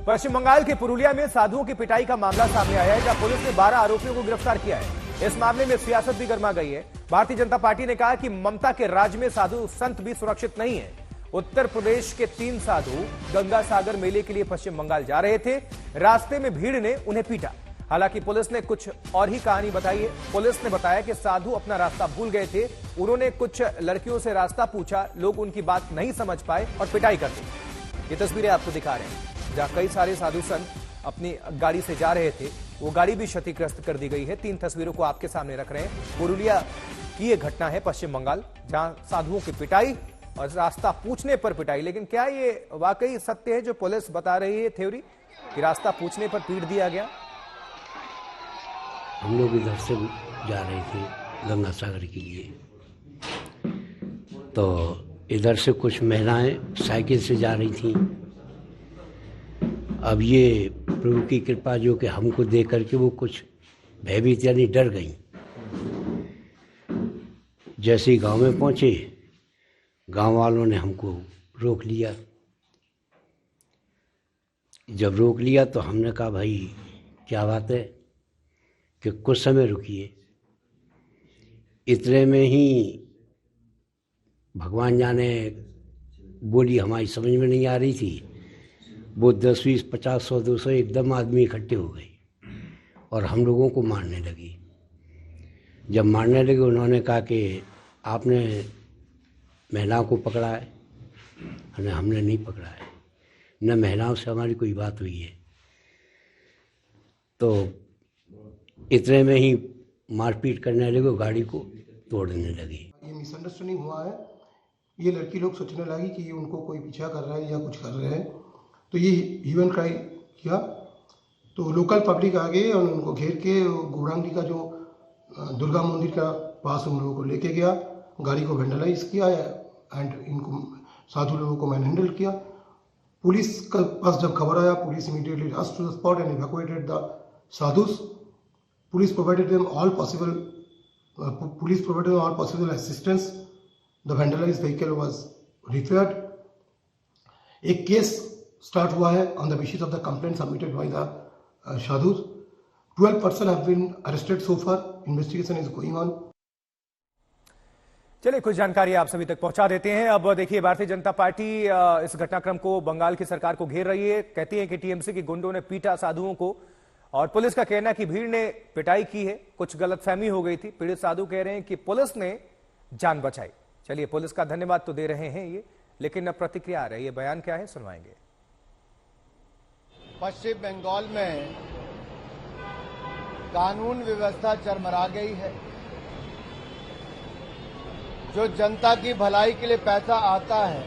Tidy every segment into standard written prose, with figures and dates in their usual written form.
पश्चिम बंगाल के पुरुलिया में साधुओं की पिटाई का मामला सामने आया है, जहां पुलिस ने 12 आरोपियों को गिरफ्तार किया है। इस मामले में सियासत भी गर्मा गई है। भारतीय जनता पार्टी ने कहा कि ममता के राज में साधु संत भी सुरक्षित नहीं है। उत्तर प्रदेश के 3 साधु गंगा सागर मेले के लिए पश्चिम बंगाल जा रहे थे। रास्ते में भीड़ ने उन्हें पीटा। हालांकि पुलिस ने कुछ और ही कहानी बताई है। पुलिस ने बताया कि साधु अपना रास्ता भूल गए थे। उन्होंने कुछ लड़कियों से रास्ता पूछा, लोग उनकी बात नहीं समझ पाए और पिटाई कर दी। ये तस्वीरें आपको दिखा रहे हैं, जहां कई सारे साधु संत अपनी गाड़ी से जा रहे थे। वो गाड़ी भी क्षतिग्रस्त कर दी गई है। 3 तस्वीरों को आपके सामने रख रहे हैं। पुरुलिया की यह घटना है, पश्चिम बंगाल, जहां साधुओं की पिटाई और रास्ता पूछने पर पिटाई। लेकिन क्या ये वाकई सत्य है जो पुलिस बता रही है थ्योरी, कि रास्ता पूछने पर पीट दिया गया? हम लोग इधर से जा रहे थे गंगा सागर के लिए, तो इधर से कुछ महिलाएं साइकिल से जा रही थीं। अब ये प्रभु की कृपा जो कि हमको देख करके वो कुछ भयभीत यानी डर गई। जैसे ही गांव में पहुंचे, गांव वालों ने हमको रोक लिया। जब रोक लिया तो हमने कहा भाई क्या बात है, कि कुछ समय रुकिए। इतने में ही भगवान जाने बोली हमारी समझ में नहीं आ रही थी, वो 10, 20, 50, 100, 200 एकदम आदमी इकट्ठे हो गए और हम लोगों को मारने लगी। जब मारने लगे उन्होंने कहा कि आपने महिलाओं को पकड़ा है। हमने नहीं पकड़ा है, न महिलाओं से हमारी कोई बात हुई है। तो इतने में ही मारपीट करने लगे, गाड़ी को तोड़ने लगे। ये मिसअंडरस्टैंडिंग हुआ है। ये लड़की लोग सोचने लगी कि ये उनको कोई पीछा कर रहा है या कुछ कर रहे हैं, तो ये ह्यूमन क्राई किया। तो लोकल पब्लिक आ गई और उनको घेर के घोड़ांगी का जो दुर्गा मंदिर का पास उन लोगों को लेके गया, गाड़ी को वेंडलाइज किया एंड इनको साधु लोगों को मैन हैंडल किया। पुलिस का पास जब खबर आया, police immediately rush to the spot and evacuated the sadhus. Police provided them all possible assistance. The vandalized vehicle was repaired. एक केस स्टार्ट हुआ है on the basis of the complaint submitted by the sadhus. 12 persons have been arrested so far. Investigation is going on. चलिए कुछ जानकारी आप सभी तक पहुंचा देते हैं। अब देखिए, भारतीय जनता पार्टी इस घटनाक्रम को बंगाल की सरकार को घेर रही है। कहती है कि टीएमसी के गुंडों ने पीटा साधुओं को, और पुलिस का कहना है कि भीड़ ने पिटाई की है, कुछ गलतफहमी हो गई थी। पीड़ित साधु कह रहे हैं कि पुलिस ने जान बचाई। चलिए, पुलिस का धन्यवाद तो दे रहे हैं ये, लेकिन अब प्रतिक्रिया आ रही है। बयान क्या है, सुनवाएंगे। पश्चिम बंगाल में कानून व्यवस्था चरमरा गई है। जो जनता की भलाई के लिए पैसा आता है,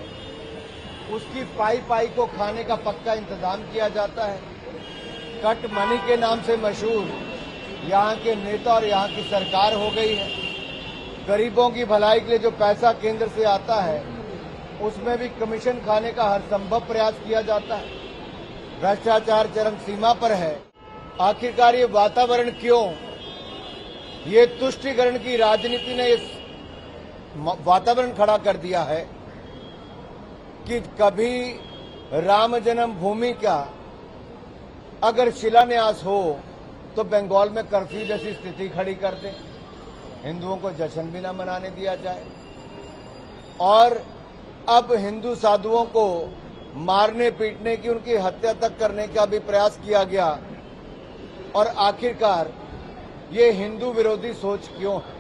उसकी पाई को खाने का पक्का इंतजाम किया जाता है। कट मनी के नाम से मशहूर यहाँ के नेता और यहाँ की सरकार हो गई है। गरीबों की भलाई के लिए जो पैसा केंद्र से आता है, उसमें भी कमीशन खाने का हर संभव प्रयास किया जाता है। भ्रष्टाचार चरम सीमा पर है। आखिरकार ये वातावरण क्यों? ये तुष्टीकरण की राजनीति ने इस वातावरण खड़ा कर दिया है कि कभी राम जन्मभूमि का अगर शिलान्यास हो तो बंगाल में कर्फ्यू जैसी स्थिति खड़ी कर दे, हिंदुओं को जश्न भी न मनाने दिया जाए। और अब हिंदू साधुओं को मारने पीटने की, उनकी हत्या तक करने का भी प्रयास किया गया। और आखिरकार ये हिंदू विरोधी सोच क्यों है?